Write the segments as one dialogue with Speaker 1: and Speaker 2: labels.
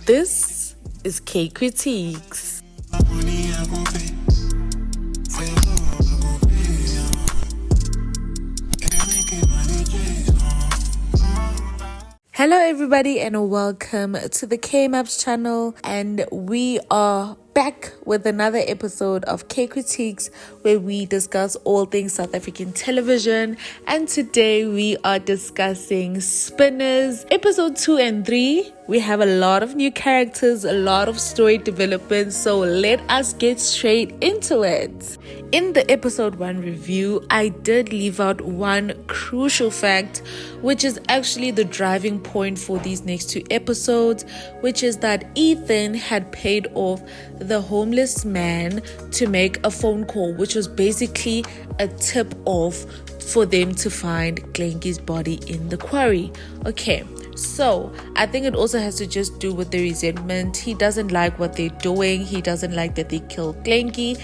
Speaker 1: This is Kay Kritiques. Hello everybody and welcome to the K-Maps channel, and we are back with another episode of Kay Kritiques where we discuss all things South African television, and today we are discussing Spinners episode 2 and 3. We have a lot of new characters, a lot of story development, so let us get straight into it. In the episode 1 review, I did leave out one crucial fact, which is actually the driving point for these next 2 episodes, which is that Ethan had paid off the homeless man to make a phone call, which was basically a tip off for them to find Glenky's body in the quarry. Okay, so I think it also has to just do with the resentment. He doesn't like what they're doing. He doesn't like that they killed Glenky.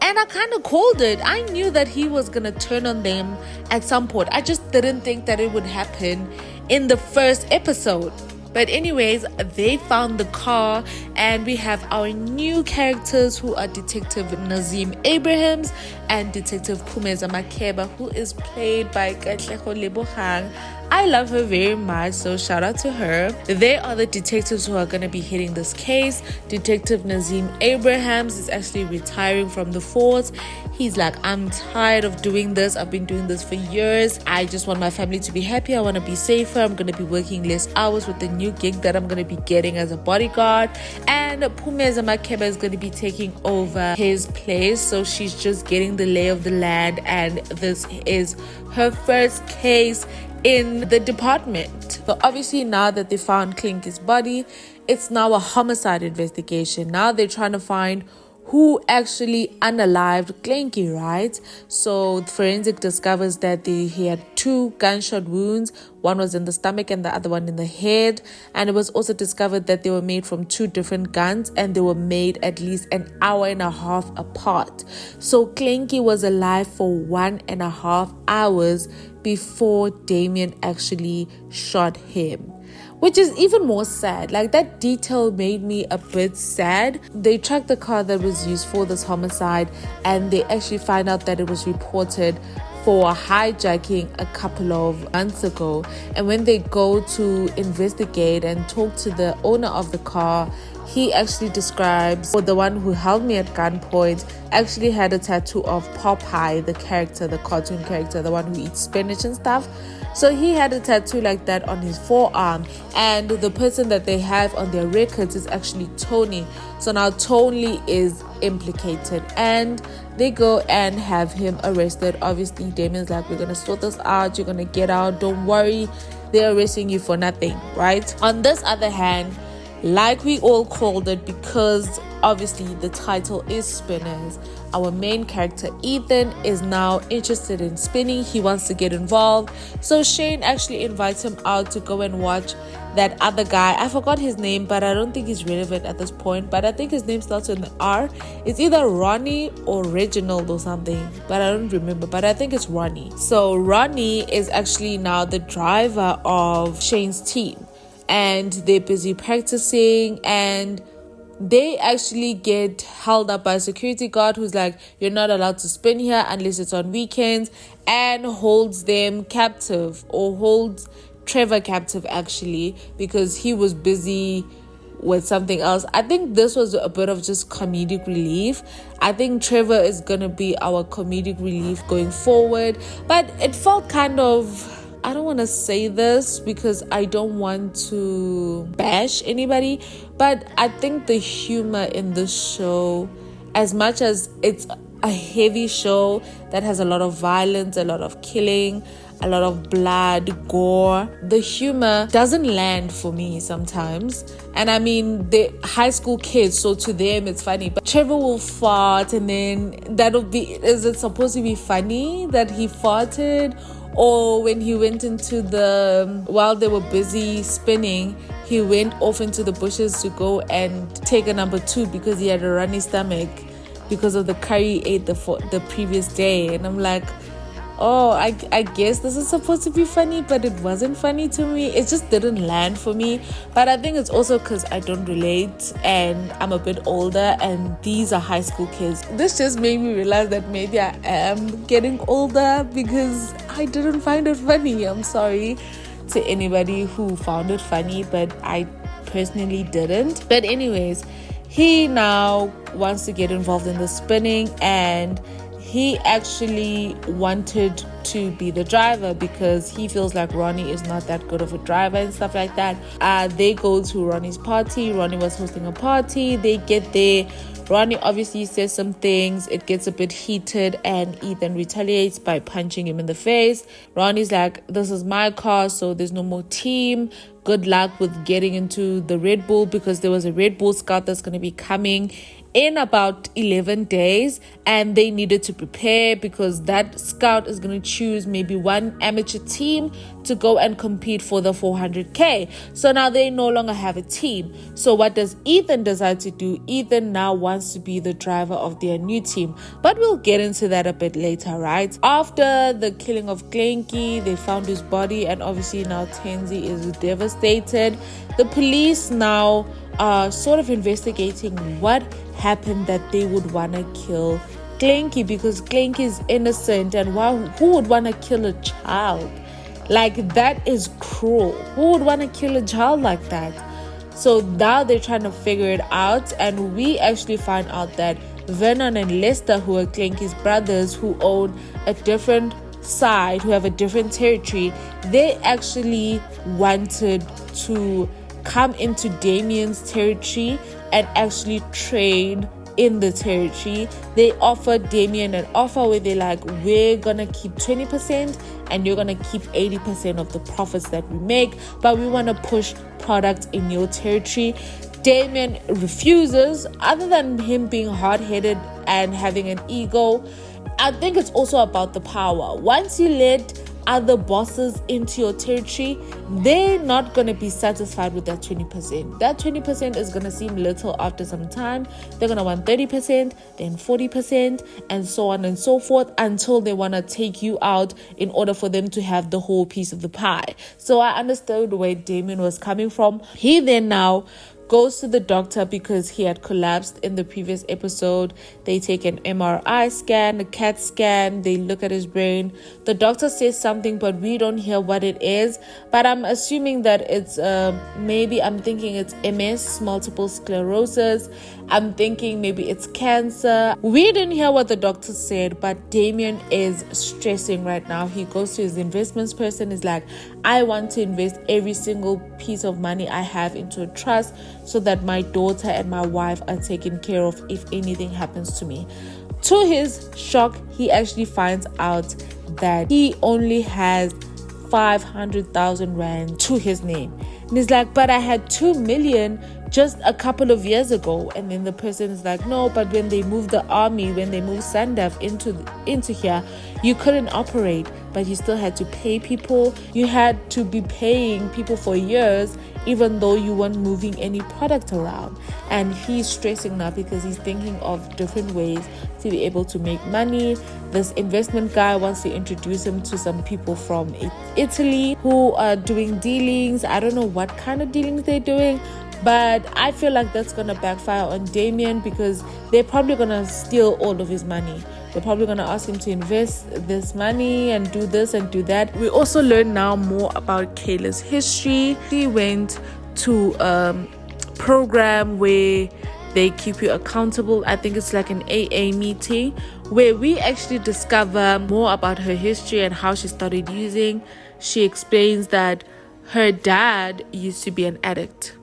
Speaker 1: And I kind of called it. I knew that he was going to turn on them at some point. I just didn't think that it would happen in the first episode. But anyways, they found the car, and we have our new characters who are Detective Nazeem Abrahams and Detective Phumeza, who is played by Katlego Lebogang. I love her very much, so shout out to her. They are the detectives who are going to be hitting this case. Detective Nazeem Abrahams is actually retiring from the force. He's like, I'm tired of doing this. I've been doing this for years. I just want my family to be happy. I want to be safer. I'm going to be working less hours with the new gig that I'm going to be getting as a bodyguard. And Phumeza is going to be taking over his place. So she's just getting the lay of the land. And this is her first case in the department. So obviously now that they found Glenky's body, it's now a homicide investigation. Now they're trying to find who actually unalived Glenky, right? So forensic discovers that he had 2 gunshot wounds. One was in the stomach and the other one in the head. And it was also discovered that they were made from 2 different guns, and they were made at least an hour and a half apart. So Glenky was alive for 1.5 hours before Damien actually shot him, which is even more sad. Like, that detail made me a bit sad. They tracked the car that was used for this homicide, and they actually find out that it was reported for hijacking a couple of months ago. And when they go to investigate and talk to the owner of the car, he actually describes, or the one who held me at gunpoint actually had a tattoo of Popeye, the character, the cartoon character, the one who eats spinach and stuff. So he had a tattoo like that on his forearm, and the person that they have on their records is actually Tony. So now Tony is implicated, and they go and have him arrested. Obviously Damien's like, we're gonna sort this out, you're gonna get out, don't worry, they're arresting you for nothing, right? On this other hand, like we all called it, because obviously the title is Spinners, our main character Ethan is now interested in spinning. He wants to get involved. So Shane actually invites him out to go and watch that other guy. I forgot his name, but I don't think he's relevant at this point. But I think his name starts with an R. It's either Ronnie or Reginald or something, but I don't remember. But I think it's Ronnie. So Ronnie is actually now the driver of Shane's team, and they're busy practicing, and they actually get held up by a security guard who's like, you're not allowed to spin here unless it's on weekends, and holds them captive, or holds Trevor captive actually, because he was busy with something else. I think this was a bit of just comedic relief. I think Trevor is gonna be our comedic relief going forward, but it felt kind of, I don't want to say this because I don't want to bash anybody, but I think the humor in this show, as much as it's a heavy show that has a lot of violence, a lot of killing, a lot of blood, gore, the humor doesn't land for me sometimes. And I mean, they're high school kids, so to them it's funny, but Trevor will fart, and then that'll be, is it supposed to be funny that he farted? Or when he went into while they were busy spinning, he went off into the bushes to go and take a number 2 because he had a runny stomach because of the curry he ate the previous day. And I'm like, oh, I guess this is supposed to be funny, but it wasn't funny to me. It just didn't land for me. But I think it's also because I don't relate and I'm a bit older and these are high school kids. This just made me realize that maybe I am getting older because I didn't find it funny. I'm sorry to anybody who found it funny, but I personally didn't. But anyways, he now wants to get involved in the spinning, and he actually wanted to be the driver because he feels like Ronnie is not that good of a driver and stuff like that. They go to Ronnie's party. Ronnie was hosting a party. They get there. Ronnie obviously says some things. It gets a bit heated and Ethan retaliates by punching him in the face. Ronnie's like, this is my car, so there's no more team. Good luck with getting into the Red Bull, because there was a Red Bull scout that's going to be coming in about 11 days, and they needed to prepare because that scout is going to choose maybe one amateur team to go and compete for the 400k. So now they no longer have a team. So what does Ethan decide to do? Ethan now wants to be the driver of their new team, but we'll get into that a bit later, right? After the killing of Clanky, they found his body, and obviously now Tenzi is devastated. The police now are sort of investigating what happened that they would want to kill Clanky, because Clanky is innocent, and who would want to kill a child? Like, that is cruel. Who would want to kill a child like that? So now they're trying to figure it out, and we actually find out that Vernon and Lester, who are Clanky's brothers, who own a different side, who have a different territory, they actually wanted to come into Damien's territory and actually trade in the territory. They offered Damien an offer where they're like, we're gonna keep 20% and you're gonna keep 80% of the profits that we make, but we want to push products in your territory. Damien refuses. Other than him being hard-headed and having an ego, I think it's also about the power. Once you let other bosses into your territory, they're not going to be satisfied with that 20%. That 20% is going to seem little after some time. They're going to want 30%, then 40%, and so on and so forth, until they want to take you out in order for them to have the whole piece of the pie. So I understood where Damien was coming from. He then now goes to the doctor because he had collapsed in the previous episode. They take an MRI scan, a CAT scan, they look at his brain. The doctor says something, but we don't hear what it is. But I'm assuming that it's I'm thinking it's MS, multiple sclerosis. I'm thinking maybe it's cancer. We didn't hear what the doctor said, but Damien is stressing right now. He goes to his investments person, is like, I want to invest every single piece of money I have into a trust so that my daughter and my wife are taken care of if anything happens to me. To his shock, he actually finds out that he only has 500,000 rand to his name. And he's like, but I had 2 million just a couple of years ago. And then the person is like, no, but when they moved the army, when they moved Sandaf into here, you couldn't operate, but you still had to pay people. You had to be paying people for years, even though you weren't moving any product around. And he's stressing now because he's thinking of different ways to be able to make money. This investment guy wants to introduce him to some people from Italy who are doing dealings. I don't know what kind of dealings they're doing, but I feel like that's going to backfire on Damien because they're probably going to steal all of his money. They're probably going to ask him to invest this money and do this and do that. We also learn now more about Kayla's history. She went to a program where they keep you accountable. I think it's like an AA meeting where we actually discover more about her history and how she started using. She explains that her dad used to be an addict.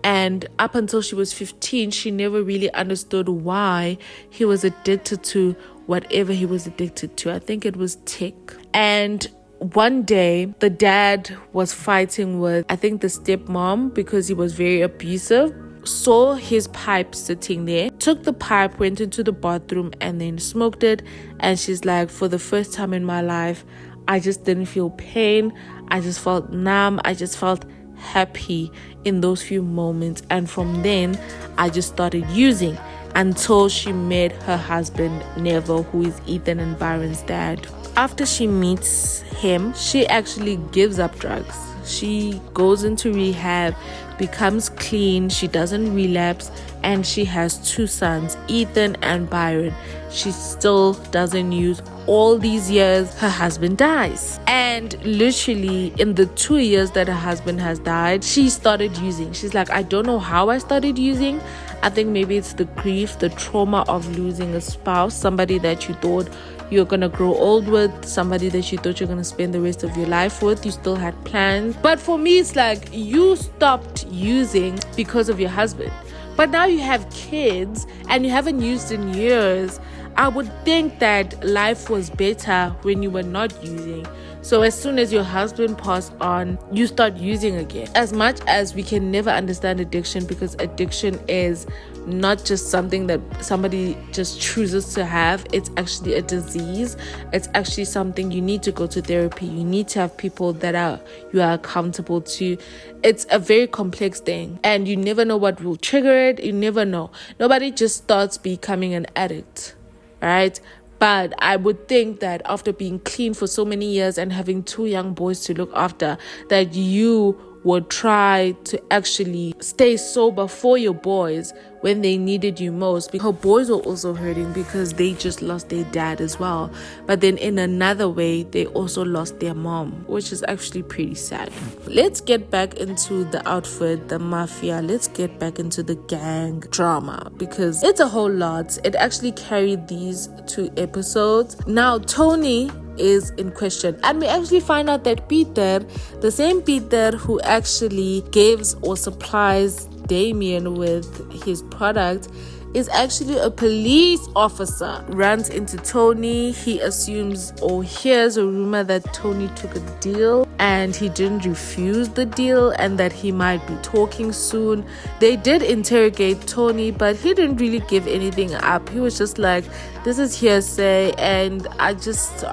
Speaker 1: And up until she was 15, she never really understood why he was addicted to whatever he was addicted to. I think it was tech. And one day, the dad was fighting with, I think, the stepmom because he was very abusive. Saw his pipe sitting there, took the pipe, went into the bathroom and then smoked it. And she's like, for the first time in my life, I just didn't feel pain. I just felt numb. I just felt happy in those few moments. And from then, I just started using until she met her husband, Neville, who is Ethan and Byron's dad. After she meets him, she actually gives up drugs. She goes into rehab, becomes clean, she doesn't relapse, and she has 2 sons, Ethan and Byron. She still doesn't use. All these years, her husband dies. And literally in the 2 years that her husband has died, she started using. She's like, I don't know how I started using. I think maybe it's the grief, the trauma of losing a spouse, somebody that you thought you're gonna grow old with, somebody that you thought you're gonna spend the rest of your life with. You still had plans. But for me, it's like you stopped using because of your husband. But now you have kids and you haven't used in years. I would think that life was better when you were not using. So as soon as your husband passed on, you start using again. As much as we can never understand addiction, because addiction is not just something that somebody just chooses to have. It's actually a disease. It's actually something you need to go to therapy. You need to have people that you are accountable to. It's a very complex thing, and you never know what will trigger it. You never know. Nobody just starts becoming an addict, right? But I would think that after being clean for so many years and having 2 young boys to look after, that you would try to actually stay sober for your boys when they needed you most. Because her boys were also hurting because they just lost their dad as well. But then in another way, they also lost their mom, which is actually pretty sad. Let's get back into the outfit, the mafia. Let's get back into the gang drama, because it's a whole lot. It actually carried these 2 episodes. Now, Tony is in question, and we actually find out that Peter, the same Peter who actually gives or supplies Damien with his product, is actually a police officer. Runs into Tony. He assumes or hears a rumor that Tony took a deal and he didn't refuse the deal, and that he might be talking soon. They did interrogate Tony, but he didn't really give anything up. He was just like, this is hearsay, and I just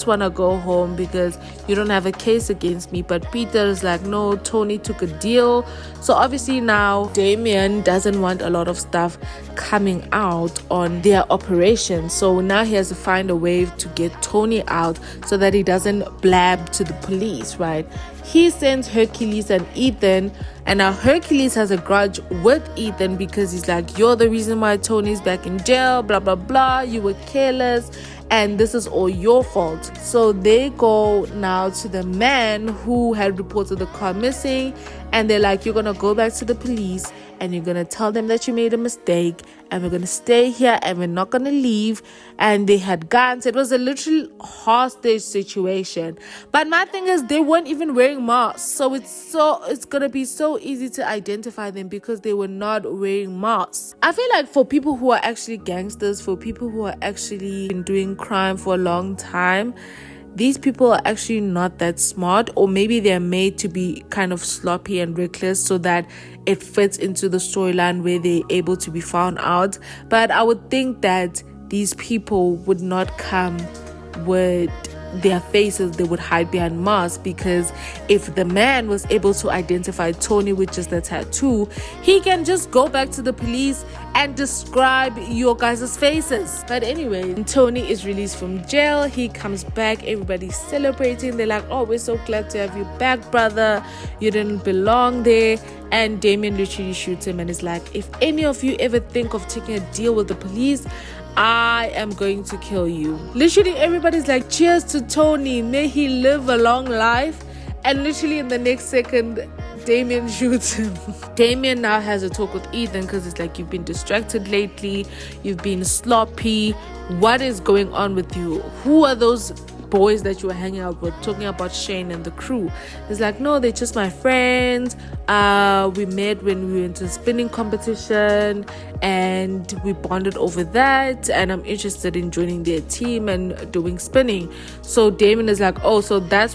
Speaker 1: want to go home because you don't have a case against me. But Peter is like, no, Tony took a deal. So obviously now Damien doesn't want a lot of stuff coming out on their operation. So now he has to find a way to get Tony out so that he doesn't blab to the police, right? He sends Hercules and Ethan, and now Hercules has a grudge with Ethan because he's like, you're the reason why Tony's back in jail, blah blah blah, you were careless and this is all your fault. So they go now to the man who had reported the car missing, and they're like, you're gonna go back to the police and you're gonna tell them that you made a mistake, and we're gonna stay here and we're not gonna leave. And they had guns. It was a literal hostage situation. But my thing is, they weren't even wearing masks, so it's gonna be so easy to identify them because they were not wearing masks. I feel like for people who are actually gangsters, for people who are actually been doing crime for a long time, these people are actually not that smart, or maybe they're made to be kind of sloppy and reckless so that it fits into the storyline where they're able to be found out. But I would think that these people would not come with their faces, they would hide behind masks, because if the man was able to identify Tony with just a tattoo, he can just go back to the police and describe your guys' faces. But anyway, Tony is released from jail. He comes back, everybody's celebrating. They're like, oh, we're so glad to have you back, brother, you didn't belong there. And Damien literally shoots him and is like, if any of you ever think of taking a deal with the police, I am going to kill you. Literally everybody's like, cheers to Tony, may he live a long life. And literally in the next second, Damien shoots him. Damien now has a talk with Ethan because it's like, you've been distracted lately, you've been sloppy, what is going on with you? Who are those boys that you were hanging out with, talking about Shane and the crew? It's like, no, they're just my friends. We met when we went to a spinning competition and we bonded over that, and I'm interested in joining their team and doing spinning. So Damien is like, oh, so that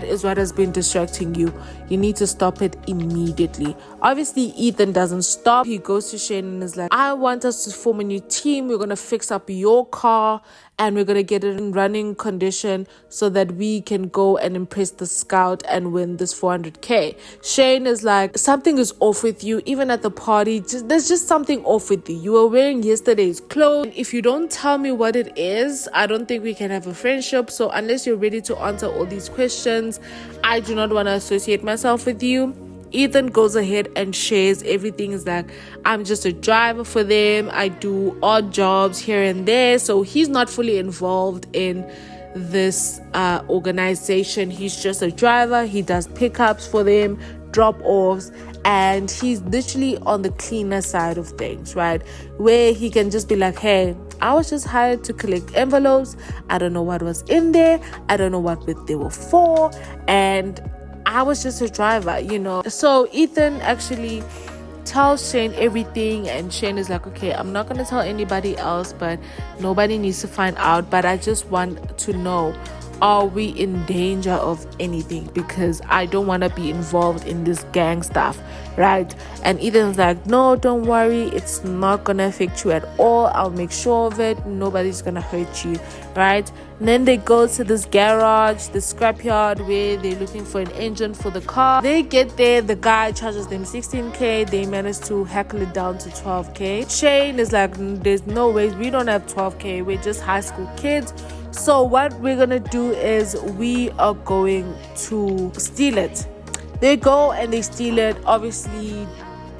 Speaker 1: is what has been distracting you. You need to stop it immediately. Obviously Ethan doesn't stop. He goes to Shane and is like, I want us to form a new team. We're gonna fix up your car and we're gonna get it in running condition so that we can go and impress the scout and win this 400k. Shane is like, something is off with you. Even at the party, there's just something off with you. You were wearing yesterday's clothes. If you don't tell me what it is, I don't think we can have a friendship. So unless you're ready to answer all these questions, I do not want to associate myself with you. Ethan goes ahead and shares everything. Is like, I'm just a driver for them. I do odd jobs here and there. So he's not fully involved in this organization. He's just a driver. He does pickups for them, drop-offs, and he's literally on the cleaner side of things, right? Where he can just be like, hey, I was just hired to collect envelopes. I don't know what was in there. I don't know what they were for. And I was just a driver, you know. So Ethan actually tells Shane everything, and Shane is like, okay, I'm not gonna tell anybody else, but nobody needs to find out, but I just want to know, are we in danger of anything? Because I don't want to be involved in this gang stuff, right? And Ethan's like, no, don't worry, it's not gonna affect you at all. I'll make sure of it. Nobody's gonna hurt you, right? And then they go to this garage, the scrapyard, where they're looking for an engine for the car. They get there, the guy charges them 16k. They manage to hackle it down to 12k. Shane is like, there's no way, we don't have 12k, we're just high school kids. So what we're gonna do is we are going to steal it. They go and they steal it. Obviously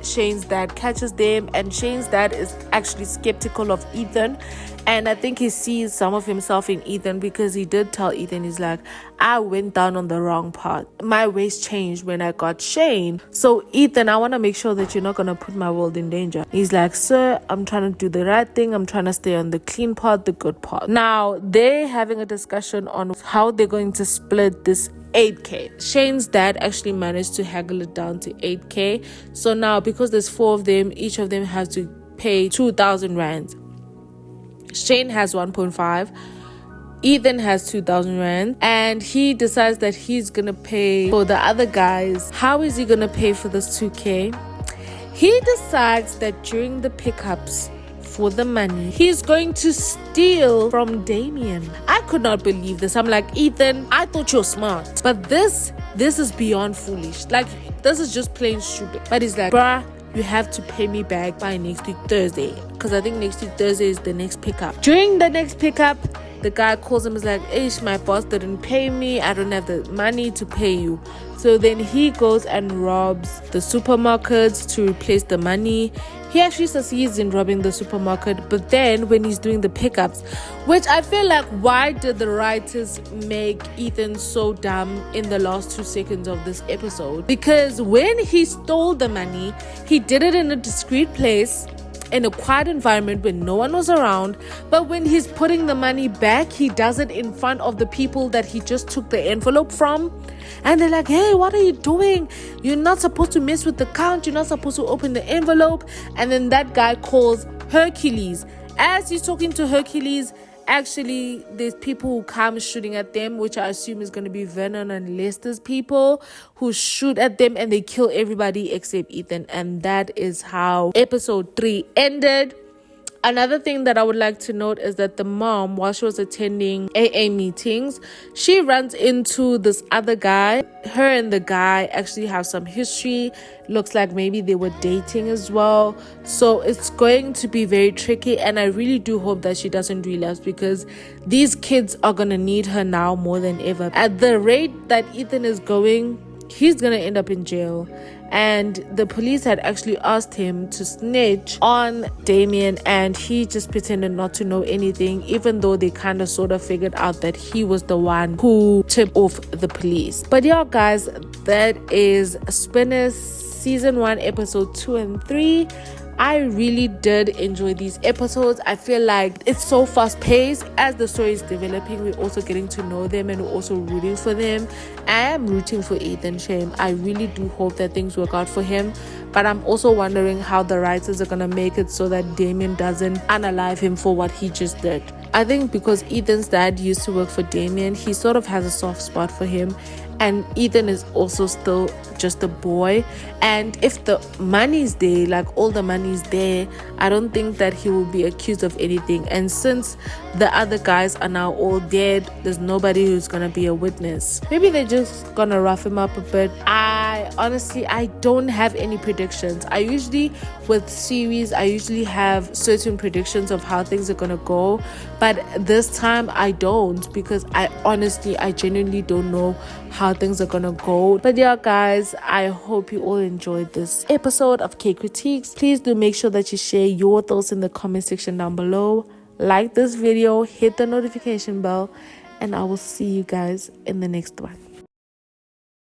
Speaker 1: Shane's dad catches them, and Shane's dad is actually skeptical of Ethan, and I think he sees some of himself in Ethan, because he did tell Ethan, he's like, I went down on the wrong path. My ways changed when I got Shane. So Ethan, I want to make sure that you're not going to put my world in danger. He's like, sir, I'm trying to do the right thing. I'm trying to stay on the clean part, the good part. Now they're having a discussion on how they're going to split this 8k. Shane's dad actually managed to haggle it down to 8k. So now, because there's 4 of them, each of them has to pay 2,000 rands. Shane has 1.5. Ethan has 2,000 rand, and he decides that he's gonna pay for the other guys. How is he gonna pay for this 2k? He decides that during the pickups for the money, he's going to steal from Damien. I could not believe this. I'm like, Ethan, I thought you're smart, but this is beyond foolish. Like, this is just plain stupid. But he's like, bruh, you have to pay me back by next week Thursday, because I think next week Thursday is the next pickup. During the next pickup, the guy calls him, is like, Ish, my boss didn't pay me, I don't have the money to pay you. So then he goes and robs the supermarkets to replace the money. He actually succeeds in robbing the supermarket, but then when he's doing the pickups, which I feel like, why did the writers make Ethan so dumb in the last 2 seconds of this episode? Because when he stole the money, he did it in a discreet place, in a quiet environment when no one was around. But when he's putting the money back, he does it in front of the people that he just took the envelope from, and they're like, hey, what are you doing? You're not supposed to mess with the count, you're not supposed to open the envelope. And then that guy calls Hercules. As he's talking to Hercules, actually there's people who come shooting at them, which I assume is going to be Vernon and Lester's people, who shoot at them and they kill everybody except Ethan. And that is how episode 3 ended. Another thing that I would like to note is that the mom, while she was attending AA meetings, she runs into this other guy. Her and the guy actually have some history. Looks like maybe they were dating as well. So it's going to be very tricky, and I really do hope that she doesn't relapse, because these kids are going to need her now more than ever. At the rate that Ethan is going, he's going to end up in jail. And the police had actually asked him to snitch on Damien, and he just pretended not to know anything, even though they kind of sort of figured out that he was the one who tipped off the police. But yeah, guys, that is Spinners season 1 episode 2 and 3. I really did enjoy these episodes. I feel like it's so fast paced. As the story is developing, we're also getting to know them and we're also rooting for them. I am rooting for Ethan Shame. I really do hope that things work out for him. But I'm also wondering how the writers are going to make it so that Damien doesn't unalive him for what he just did. I think because Ethan's dad used to work for Damien, he sort of has a soft spot for him. And Ethan is also still just a boy. And if the money's there, like all the money's there, I don't think that he will be accused of anything. And since the other guys are now all dead, there's nobody who's gonna be a witness. Maybe they're just gonna rough him up a bit. I don't have any predictions. With series, I usually have certain predictions of how things are gonna go. But this time I don't, because I genuinely don't know how things are gonna go. But yeah, guys, I hope you all enjoyed this episode of Kay Kritiques. Please do make sure that you share your thoughts in the comment section down below. Like this video, hit the notification bell, and I will see you guys in the next one.